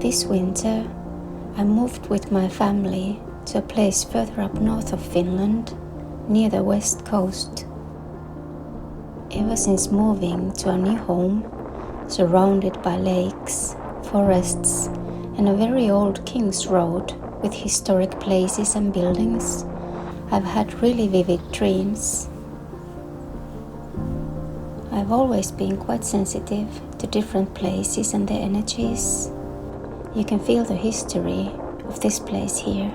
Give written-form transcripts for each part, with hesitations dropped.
This winter, I moved with my family to a place further up north of Finland, near the west coast. Ever since moving to a new home, surrounded by lakes, forests, and a very old King's Road with historic places and buildings, I've had really vivid dreams. I've always been quite sensitive to different places and their energies. You can feel the history of this place here.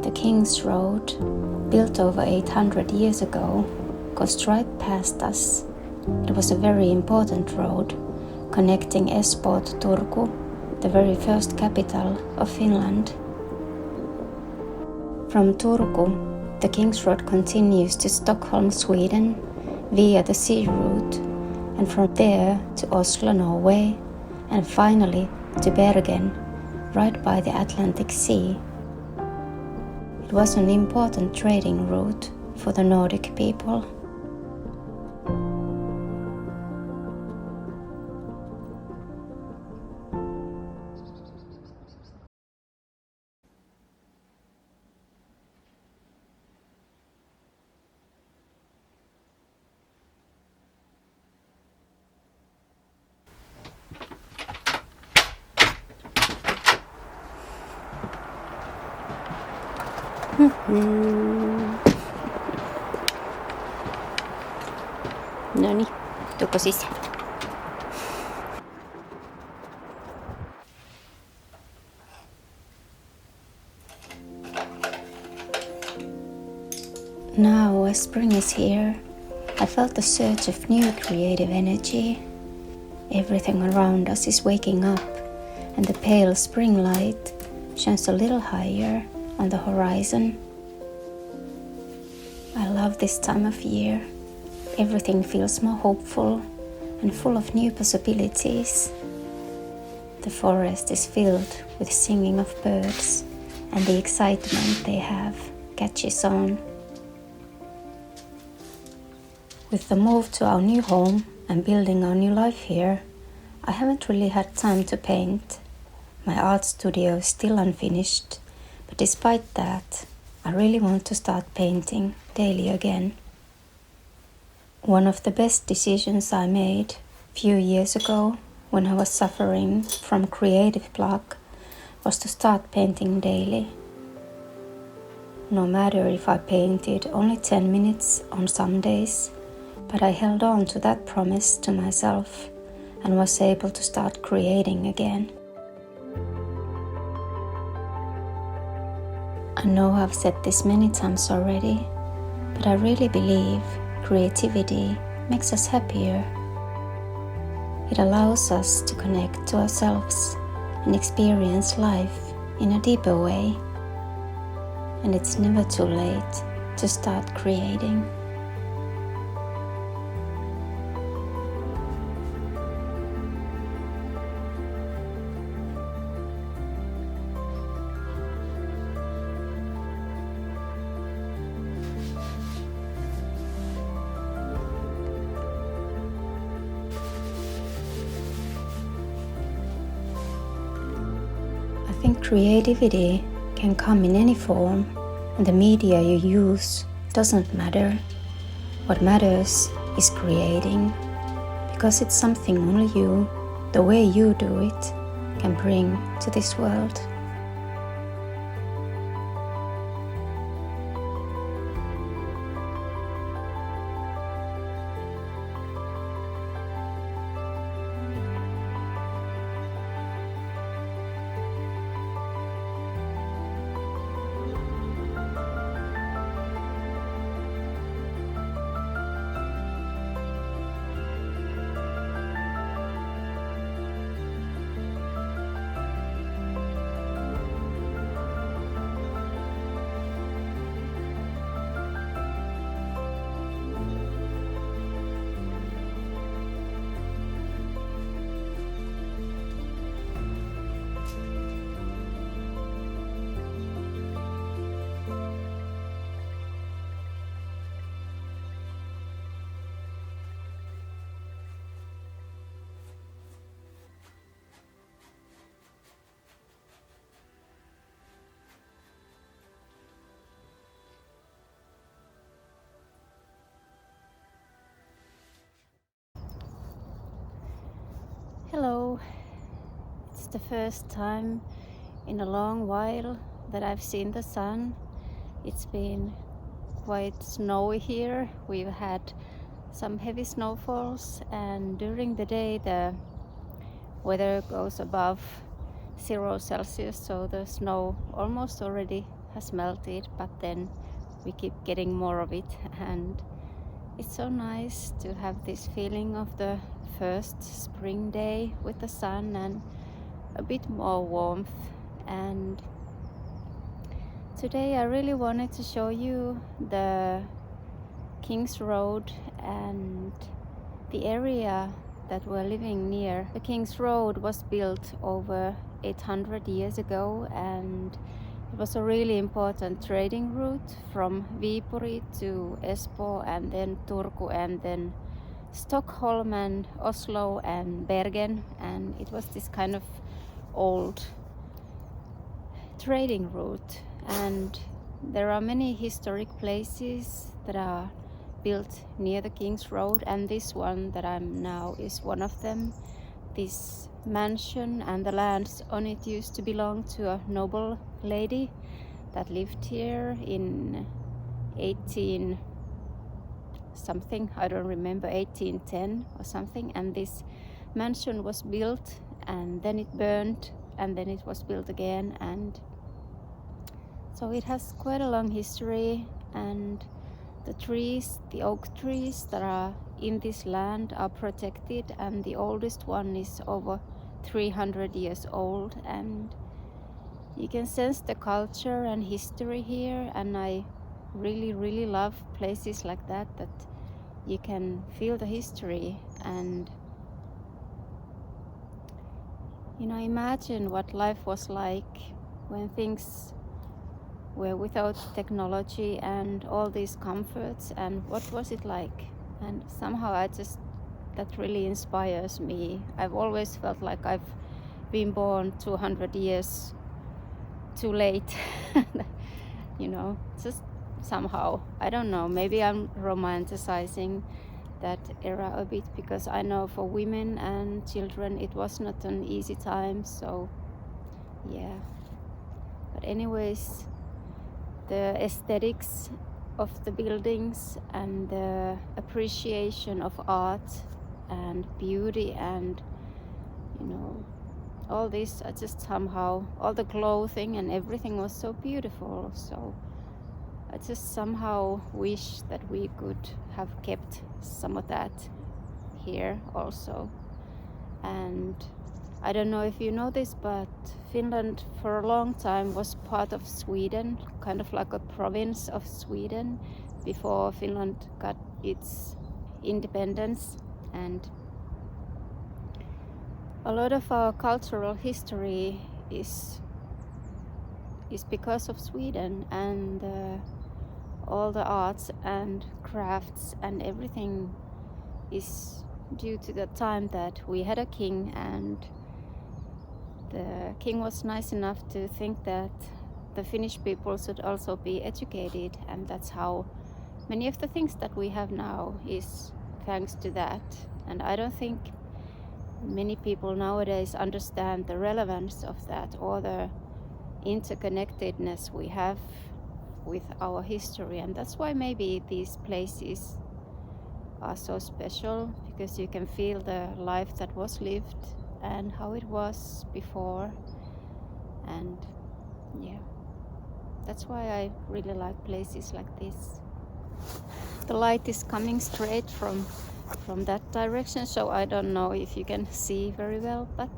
The King's Road, built over 800 years ago, goes right past us. It was a very important road, connecting Espoo to Turku, the very first capital of Finland. From Turku, the King's Road continues to Stockholm, Sweden, via the sea route, and from there to Oslo, Norway, and finally to Bergen, right by the Atlantic Sea. It was an important trading route for the Nordic people. Noniin, tuko sisään. Now, as spring is here, I felt the surge of new creative energy. Everything around us is waking up, and the pale spring light shines a little higher on the horizon. I love this time of year. Everything feels more hopeful and full of new possibilities. The forest is filled with singing of birds, and the excitement they have catches on. With the move to our new home and building our new life here, I haven't really had time to paint. My art studio is still unfinished, but despite that, I really want to start painting daily again. One of the best decisions I made a few years ago when I was suffering from creative block was to start painting daily. No matter if I painted only 10 minutes on some days, but I held on to that promise to myself and was able to start creating again. I know I've said this many times already, but I really believe creativity makes us happier. It allows us to connect to ourselves and experience life in a deeper way. And it's never too late to start creating. I think creativity can come in any form, and the media you use doesn't matter. What matters is creating, because it's something only you, the way you do it, can bring to this world. Hello, it's the first time in a long while that I've seen the sun. It's been quite snowy here. We've had some heavy snowfalls, and during the day the weather goes above 0 Celsius, so the snow almost already has melted, but then we keep getting more of it, and it's so nice to have this feeling of the first spring day with the sun and a bit more warmth. And today I really wanted to show you the King's Road and the area that we're living near. The King's Road was built over 800 years ago, and it was a really important trading route from Viipuri to Espoo, and then Turku, and then Stockholm and Oslo and Bergen. And it was this kind of old trading route, and there are many historic places that are built near the King's Road, and this one that I'm now is one of them. This mansion and the lands on it used to belong to a noble lady that lived here in 18 something, I don't remember, 1810 or something, and this mansion was built and then it burned and then it was built again, and so it has quite a long history. And the trees, the oak trees that are in this land are protected, and the oldest one is over 300 years old, and you can sense the culture and history here. And I really love places like that you can feel the history. And imagine what life was like when things were without technology and all these comforts, and what was it like. And somehow that really inspires me. I've always felt like I've been born 200 years too late. Just somehow, I don't know, maybe I'm romanticizing that era a bit, because I know for women and children it was not an easy time. So yeah, but anyways, the aesthetics of the buildings and the appreciation of art and beauty and all this, I just somehow, all the clothing and everything was so beautiful. So I just somehow wish that we could have kept some of that here also. And I don't know if you know this, but Finland for a long time was part of Sweden, kind of like a province of Sweden before Finland got its independence. And a lot of our cultural history is because of Sweden, and all the arts and crafts and everything is due to the time that we had a king, and the king was nice enough to think that the Finnish people should also be educated, and that's how many of the things that we have now is thanks to that. And I don't think many people nowadays understand the relevance of that, or the interconnectedness we have with our history. And that's why maybe these places are so special, because you can feel the life that was lived and how it was before. And yeah, that's why I really like places like this. The light is coming straight from that direction, so I don't know if you can see very well, but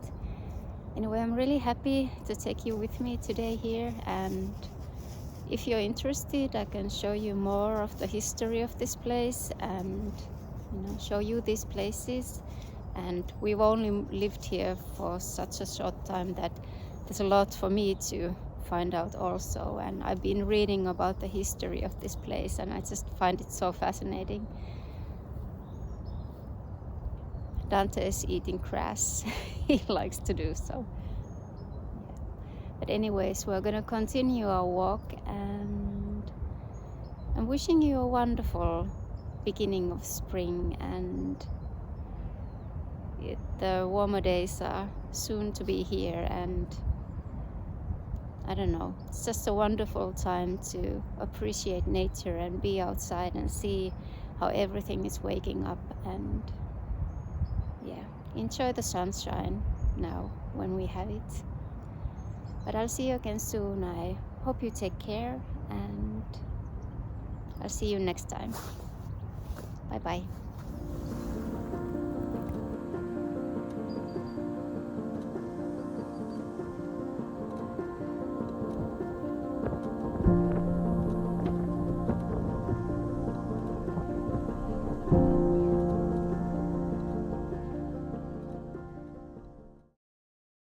anyway, I'm really happy to take you with me today here. And if you're interested, I can show you more of the history of this place and show you these places. And we've only lived here for such a short time that there's a lot for me to find out also. And I've been reading about the history of this place, and I just find it so fascinating. Dante is eating grass. He likes to do so. But anyways, we're gonna continue our walk, and I'm wishing you a wonderful beginning of spring. And the warmer days are soon to be here, and I don't know, it's just a wonderful time to appreciate nature and be outside and see how everything is waking up, and yeah, enjoy the sunshine now when we have it. But I'll see you again soon. I hope you take care, and I'll see you next time. Bye bye.